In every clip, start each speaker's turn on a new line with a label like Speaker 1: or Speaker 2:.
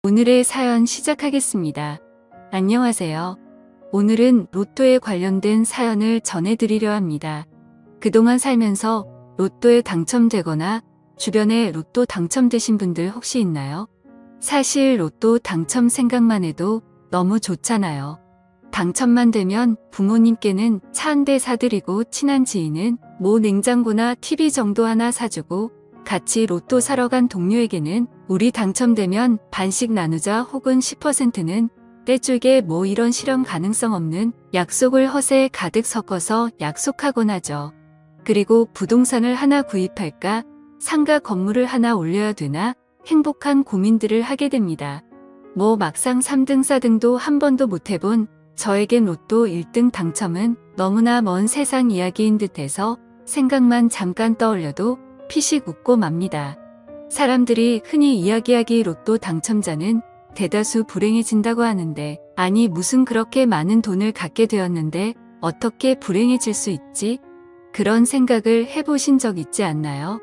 Speaker 1: 오늘의 사연 시작하겠습니다. 안녕하세요. 오늘은 로또에 관련된 사연을 전해드리려 합니다. 그동안 살면서 로또에 당첨되거나 주변에 로또 당첨되신 분들 혹시 있나요? 사실 로또 당첨 생각만 해도 너무 좋잖아요. 당첨만 되면 부모님께는 차 한 대 사드리고 친한 지인은 뭐 냉장고나 TV 정도 하나 사주고 같이 로또 사러 간 동료에게는 우리 당첨되면 반씩 나누자 혹은 10%는 떼줄게 뭐 이런 실현 가능성 없는 약속을 허세에 가득 섞어서 약속하곤 하죠. 그리고 부동산을 하나 구입할까? 상가 건물을 하나 올려야 되나? 행복한 고민들을 하게 됩니다. 뭐 막상 3등 4등도 한 번도 못 해본 저에겐 로또 1등 당첨은 너무나 먼 세상 이야기인 듯해서 생각만 잠깐 떠올려도 피식 웃고 맙니다. 사람들이 흔히 이야기하기 로또 당첨자는 대다수 불행해진다고 하는데, 아니 무슨 그렇게 많은 돈을 갖게 되었는데 어떻게 불행해질 수 있지? 그런 생각을 해보신 적 있지 않나요?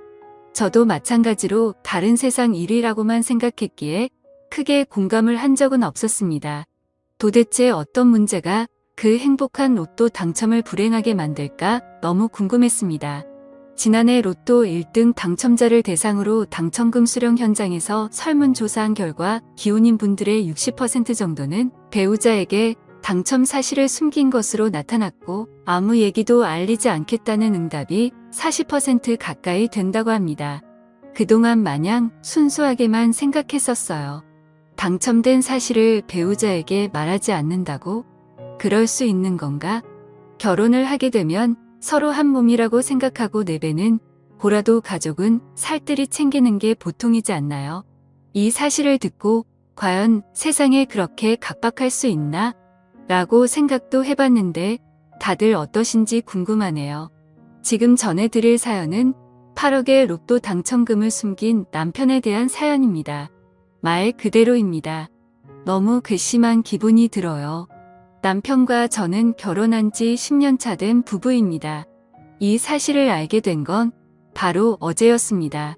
Speaker 1: 저도 마찬가지로 다른 세상 일이라고만 생각했기에 크게 공감을 한 적은 없었습니다. 도대체 어떤 문제가 그 행복한 로또 당첨을 불행하게 만들까 너무 궁금했습니다. 지난해 로또 1등 당첨자를 대상으로 당첨금 수령 현장에서 설문조사한 결과 기혼인 분들의 60% 정도는 배우자에게 당첨 사실을 숨긴 것으로 나타났고, 아무 얘기도 알리지 않겠다는 응답이 40% 가까이 된다고 합니다. 그동안 마냥 순수하게만 생각했었어요. 당첨된 사실을 배우자에게 말하지 않는다고? 그럴 수 있는 건가? 결혼을 하게 되면 서로 한 몸이라고 생각하고 내배는 고라도 가족은 살뜰히 챙기는 게 보통이지 않나요? 이 사실을 듣고 과연 세상에 그렇게 각박할 수 있나? 라고 생각도 해봤는데 다들 어떠신지 궁금하네요. 지금 전해드릴 사연은 8억의 로또 당첨금을 숨긴 남편에 대한 사연입니다. 말 그대로입니다. 너무 괘씸한 기분이 들어요. 남편과 저는 결혼한 지 10년 차 된 부부입니다. 이 사실을 알게 된 건 바로 어제였습니다.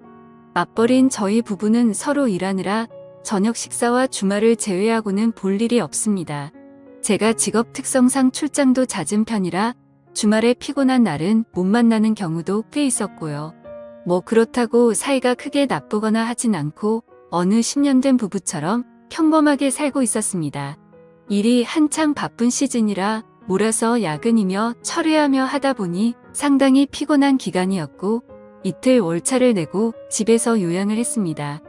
Speaker 1: 맞벌이인 저희 부부는 서로 일하느라 저녁 식사와 주말을 제외하고는 볼 일이 없습니다. 제가 직업 특성상 출장도 잦은 편이라 주말에 피곤한 날은 못 만나는 경우도 꽤 있었고요. 뭐 그렇다고 사이가 크게 나쁘거나 하진 않고 어느 10년 된 부부처럼 평범하게 살고 있었습니다. 일이 한창 바쁜 시즌이라 몰아서 야근이며 철회하며 하다 보니 상당히 피곤한 기간이었고, 이틀 월차를 내고 집에서 요양을 했습니다.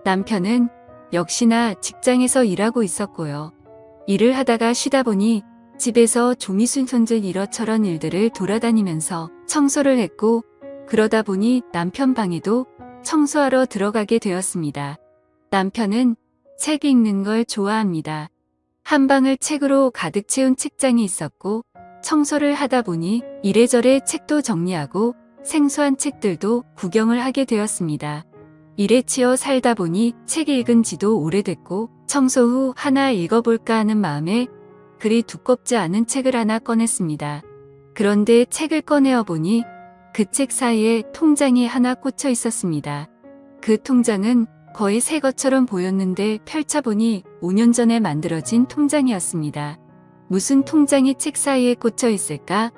Speaker 1: 남편은 역시나 직장에서 일하고 있었고요. 일을 하다가 쉬다 보니 집에서 조미순손질 이러저런 일들을 돌아다니면서 청소를 했고, 그러다 보니 남편 방에도 청소하러 들어가게 되었습니다. 남편은 책 읽는 걸 좋아합니다. 한 방을 책으로 가득 채운 책장이 있었고, 청소를 하다 보니 이래저래 책도 정리하고 생소한 책들도 구경을 하게 되었습니다. 일에 치여 살다 보니 책 읽은 지도 오래됐고, 청소 후 하나 읽어볼까 하는 마음에 그리 두껍지 않은 책을 하나 꺼냈습니다. 그런데 책을 꺼내어 보니 그 책 사이에 통장이 하나 꽂혀 있었습니다. 그 통장은 거의 새 것처럼 보였는데 펼쳐보니 5년 전에 만들어진 통장이었습니다. 무슨 통장이 책 사이에 꽂혀 있을까?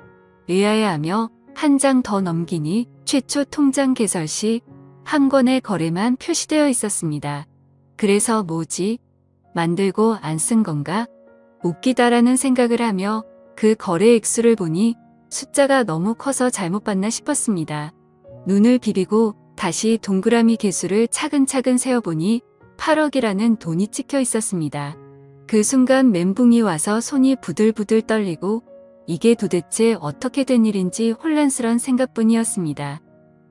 Speaker 1: 의아해하며 한 장 더 넘기니 최초 통장 개설 시 한 건의 거래만 표시되어 있었습니다. 그래서 뭐지? 만들고 안 쓴 건가? 웃기다라는 생각을 하며 그 거래 액수를 보니 숫자가 너무 커서 잘못 봤나 싶었습니다. 눈을 비비고 다시 동그라미 개수를 차근차근 세어보니 8억이라는 돈이 찍혀 있었습니다. 그 순간 멘붕이 와서 손이 부들부들 떨리고 이게 도대체 어떻게 된 일인지 혼란스러운 생각뿐이었습니다.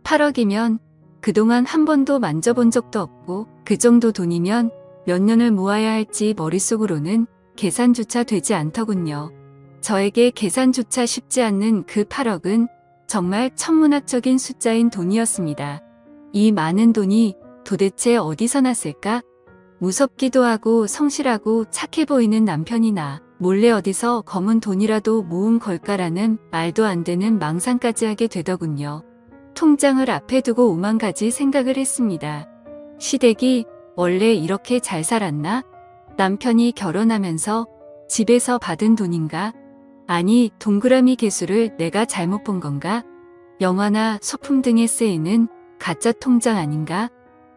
Speaker 1: 8억이면 그동안 한 번도 만져본 적도 없고, 그 정도 돈이면 몇 년을 모아야 할지 머릿속으로는 계산조차 되지 않더군요. 저에게 계산조차 쉽지 않는 그 8억은 정말 천문학적인 숫자인 돈이었습니다. 이 많은 돈이 도대체 어디서 났을까? 무섭기도 하고 성실하고 착해 보이는 남편이나 몰래 어디서 검은 돈이라도 모은 걸까라는 말도 안 되는 망상까지 하게 되더군요. 통장을 앞에 두고 오만 가지 생각을 했습니다. 시댁이 원래 이렇게 잘 살았나? 남편이 결혼하면서 집에서 받은 돈인가? 아니, 동그라미 개수를 내가 잘못 본 건가? 영화나 소품 등에 쓰이는 가짜 통장 아닌가?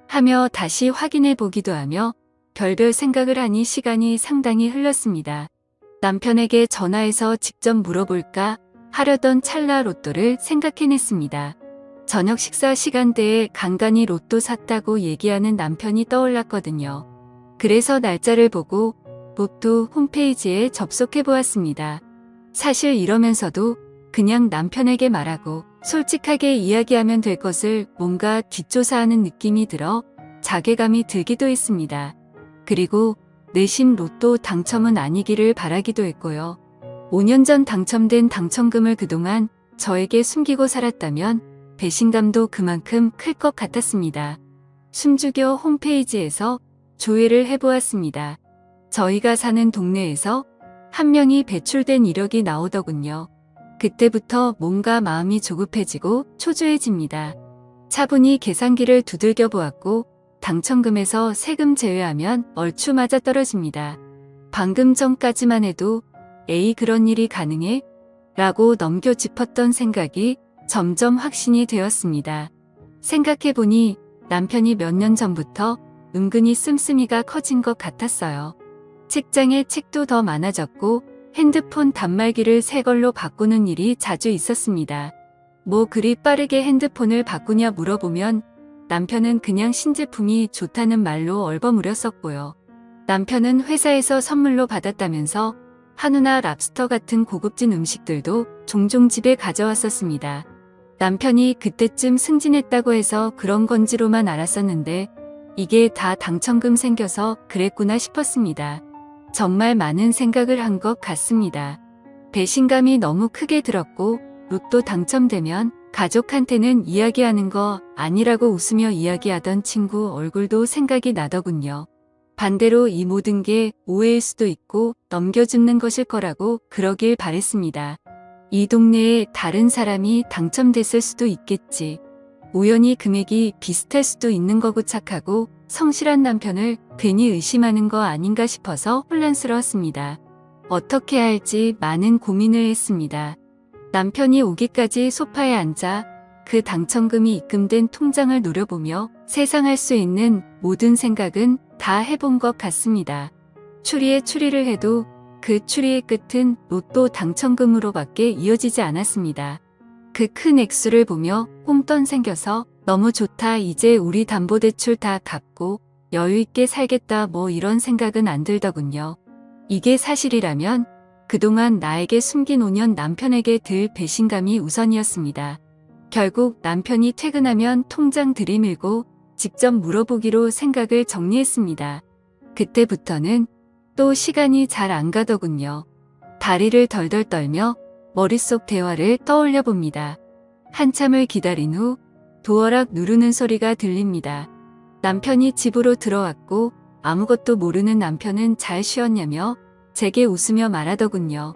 Speaker 1: 하며 다시 확인해 보기도 하며 별별 생각을 하니 시간이 상당히 흘렀습니다. 남편에게 전화해서 직접 물어볼까 하려던 찰나 로또를 생각해냈습니다. 저녁 식사 시간대에 간간히 로또 샀다고 얘기하는 남편이 떠올랐거든요. 그래서 날짜를 보고 로또 홈페이지에 접속해 보았습니다. 사실 이러면서도 그냥 남편에게 말하고 솔직하게 이야기하면 될 것을 뭔가 뒷조사하는 느낌이 들어 자괴감이 들기도 했습니다. 그리고 내심 로또 당첨은 아니기를 바라기도 했고요. 5년 전 당첨된 당첨금을 그동안 저에게 숨기고 살았다면 배신감도 그만큼 클 것 같았습니다. 숨죽여 홈페이지에서 조회를 해보았습니다. 저희가 사는 동네에서 한 명이 배출된 이력이 나오더군요. 그때부터 뭔가 마음이 조급해지고 초조해집니다. 차분히 계산기를 두들겨 보았고 당첨금에서 세금 제외하면 얼추 맞아 떨어집니다. 방금 전까지만 해도 에이 그런 일이 가능해? 라고 넘겨 짚었던 생각이 점점 확신이 되었습니다. 생각해보니 남편이 몇 년 전부터 은근히 씀씀이가 커진 것 같았어요. 책장에 책도 더 많아졌고 핸드폰 단말기를 새 걸로 바꾸는 일이 자주 있었습니다. 뭐 그리 빠르게 핸드폰을 바꾸냐 물어보면 남편은 그냥 신제품이 좋다는 말로 얼버무렸었고요. 남편은 회사에서 선물로 받았다면서 한우나 랍스터 같은 고급진 음식들도 종종 집에 가져왔었습니다. 남편이 그때쯤 승진했다고 해서 그런 건지로만 알았었는데 이게 다 당첨금 생겨서 그랬구나 싶었습니다. 정말 많은 생각을 한 것 같습니다. 배신감이 너무 크게 들었고 로또 당첨되면 가족한테는 이야기하는 거 아니라고 웃으며 이야기하던 친구 얼굴도 생각이 나더군요. 반대로 이 모든 게 오해일 수도 있고 넘겨짚는 것일 거라고 그러길 바랬습니다. 이 동네에 다른 사람이 당첨됐을 수도 있겠지. 우연히 금액이 비슷할 수도 있는 거고 착하고 성실한 남편을 괜히 의심하는 거 아닌가 싶어서 혼란스러웠습니다. 어떻게 할지 많은 고민을 했습니다. 남편이 오기까지 소파에 앉아 그 당첨금이 입금된 통장을 노려보며 세상할 수 있는 모든 생각은 다 해본 것 같습니다. 추리에 추리를 해도 그 추리의 끝은 로또 당첨금으로밖에 이어지지 않았습니다. 그 큰 액수를 보며 홈떤 생겨서 너무 좋다 이제 우리 담보대출 다 갚고 여유있게 살겠다 뭐 이런 생각은 안 들더군요. 이게 사실이라면 그동안 나에게 숨긴 5년 남편에게 들 배신감이 우선이었습니다. 결국 남편이 퇴근하면 통장 들이밀고 직접 물어보기로 생각을 정리했습니다. 그때부터는 또 시간이 잘 안 가더군요. 다리를 덜덜 떨며 머릿속 대화를 떠올려 봅니다. 한참을 기다린 후 도어락 누르는 소리가 들립니다. 남편이 집으로 들어왔고 아무것도 모르는 남편은 잘 쉬었냐며 제게 웃으며 말하더군요.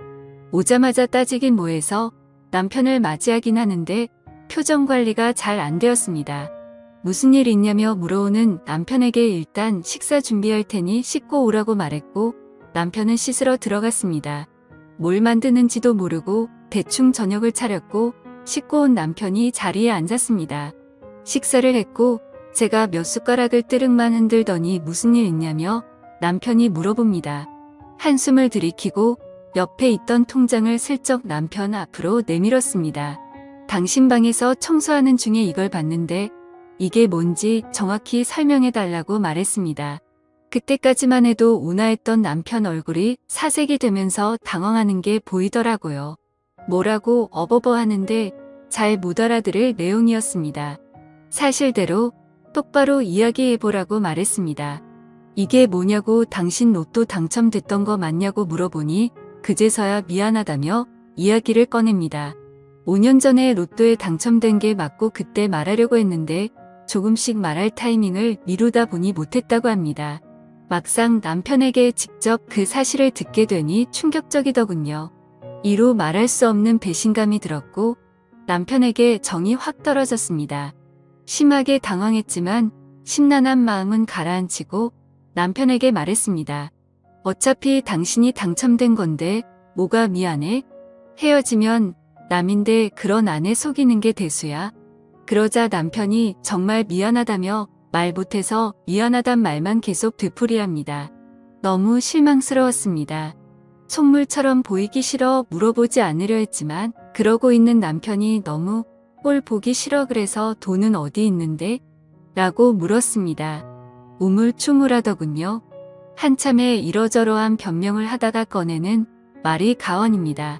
Speaker 1: 오자마자 따지긴 뭐해서 남편을 맞이하긴 하는데 표정 관리가 잘 안 되었습니다. 무슨 일 있냐며 물어오는 남편에게 일단 식사 준비할 테니 씻고 오라고 말했고 남편은 씻으러 들어갔습니다. 뭘 만드는지도 모르고 대충 저녁을 차렸고 씻고 온 남편이 자리에 앉았습니다. 식사를 했고 제가 몇 숟가락을 뜨륵만 흔들더니 무슨 일 있냐며 남편이 물어봅니다. 한숨을 들이키고 옆에 있던 통장을 슬쩍 남편 앞으로 내밀었습니다. 당신 방에서 청소하는 중에 이걸 봤는데 이게 뭔지 정확히 설명해달라고 말했습니다. 그때까지만 해도 온화했던 남편 얼굴이 사색이 되면서 당황하는 게 보이더라고요. 뭐라고 어버버 하는데 잘 못 알아들을 내용이었습니다. 사실대로 똑바로 이야기해보라고 말했습니다. 이게 뭐냐고 당신 로또 당첨됐던 거 맞냐고 물어보니 그제서야 미안하다며 이야기를 꺼냅니다. 5년 전에 로또에 당첨된 게 맞고 그때 말하려고 했는데 조금씩 말할 타이밍을 미루다 보니 못했다고 합니다. 막상 남편에게 직접 그 사실을 듣게 되니 충격적이더군요. 이루 말할 수 없는 배신감이 들었고 남편에게 정이 확 떨어졌습니다. 심하게 당황했지만 심란한 마음은 가라앉히고 남편에게 말했습니다. 어차피 당신이 당첨된 건데 뭐가 미안해? 헤어지면 남인데 그런 아내 속이는 게 대수야. 그러자 남편이 정말 미안하다며 말 못해서 미안하단 말만 계속 되풀이합니다. 너무 실망스러웠습니다. 속물처럼 보이기 싫어 물어보지 않으려 했지만 그러고 있는 남편이 너무 꼴 보기 싫어 그래서 돈은 어디 있는데? 라고 물었습니다. 우물쭈물하더군요. 한참에 이러저러한 변명을 하다가 꺼내는 말이 가언입니다.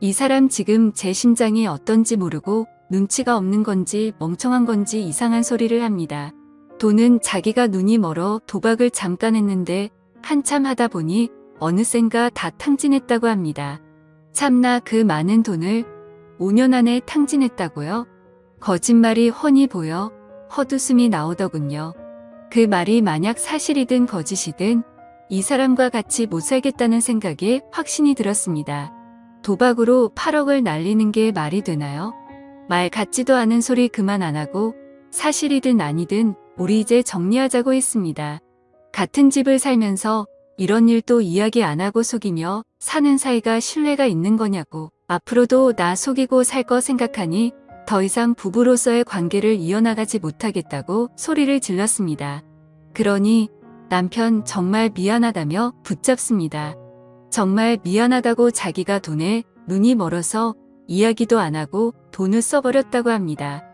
Speaker 1: 이 사람 지금 제 심장이 어떤지 모르고 눈치가 없는 건지 멍청한 건지 이상한 소리를 합니다. 돈은 자기가 눈이 멀어 도박을 잠깐 했는데 한참 하다 보니 어느샌가 다 탕진했다고 합니다. 참나 그 많은 돈을 5년 안에 탕진했다고요? 거짓말이 훤히 보여 헛웃음이 나오더군요. 그 말이 만약 사실이든 거짓이든 이 사람과 같이 못 살겠다는 생각에 확신이 들었습니다. 도박으로 8억을 날리는 게 말이 되나요? 말 같지도 않은 소리 그만 안 하고 사실이든 아니든 우리 이제 정리하자고 했습니다. 같은 집을 살면서 이런 일도 이야기 안 하고 속이며 사는 사이가 신뢰가 있는 거냐고. 앞으로도 나 속이고 살 거 생각하니 더 이상 부부로서의 관계를 이어나가지 못하겠다고 소리를 질렀습니다. 그러니 남편 정말 미안하다며 붙잡습니다. 정말 미안하다고 자기가 돈에 눈이 멀어서 이야기도 안 하고 돈을 써버렸다고 합니다.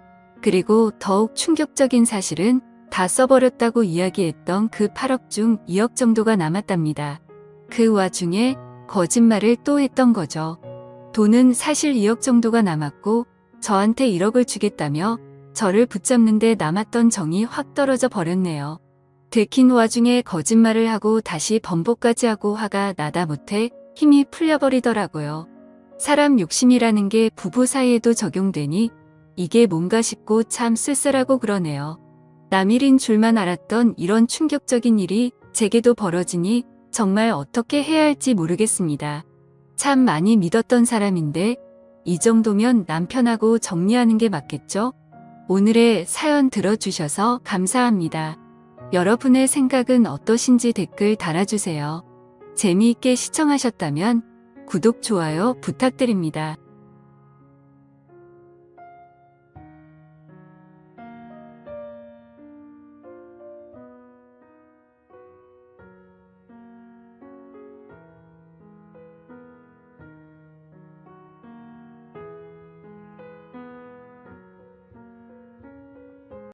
Speaker 1: 그리고 더욱 충격적인 사실은 다 써버렸다고 이야기했던 그 8억 중 2억 정도가 남았답니다. 그 와중에 거짓말을 또 했던 거죠. 돈은 사실 2억 정도가 남았고 저한테 1억을 주겠다며 저를 붙잡는데 남았던 정이 확 떨어져 버렸네요. 들킨 와중에 거짓말을 하고 다시 번복까지 하고 화가 나다 못해 힘이 풀려버리더라고요. 사람 욕심이라는 게 부부 사이에도 적용되니 이게 뭔가 싶고 참 쓸쓸하고 그러네요. 남일인 줄만 알았던 이런 충격적인 일이 제게도 벌어지니 정말 어떻게 해야 할지 모르겠습니다. 참 많이 믿었던 사람인데 이 정도면 남편하고 정리하는 게 맞겠죠? 오늘의 사연 들어주셔서 감사합니다. 여러분의 생각은 어떠신지 댓글 달아주세요. 재미있게 시청하셨다면 구독, 좋아요 부탁드립니다.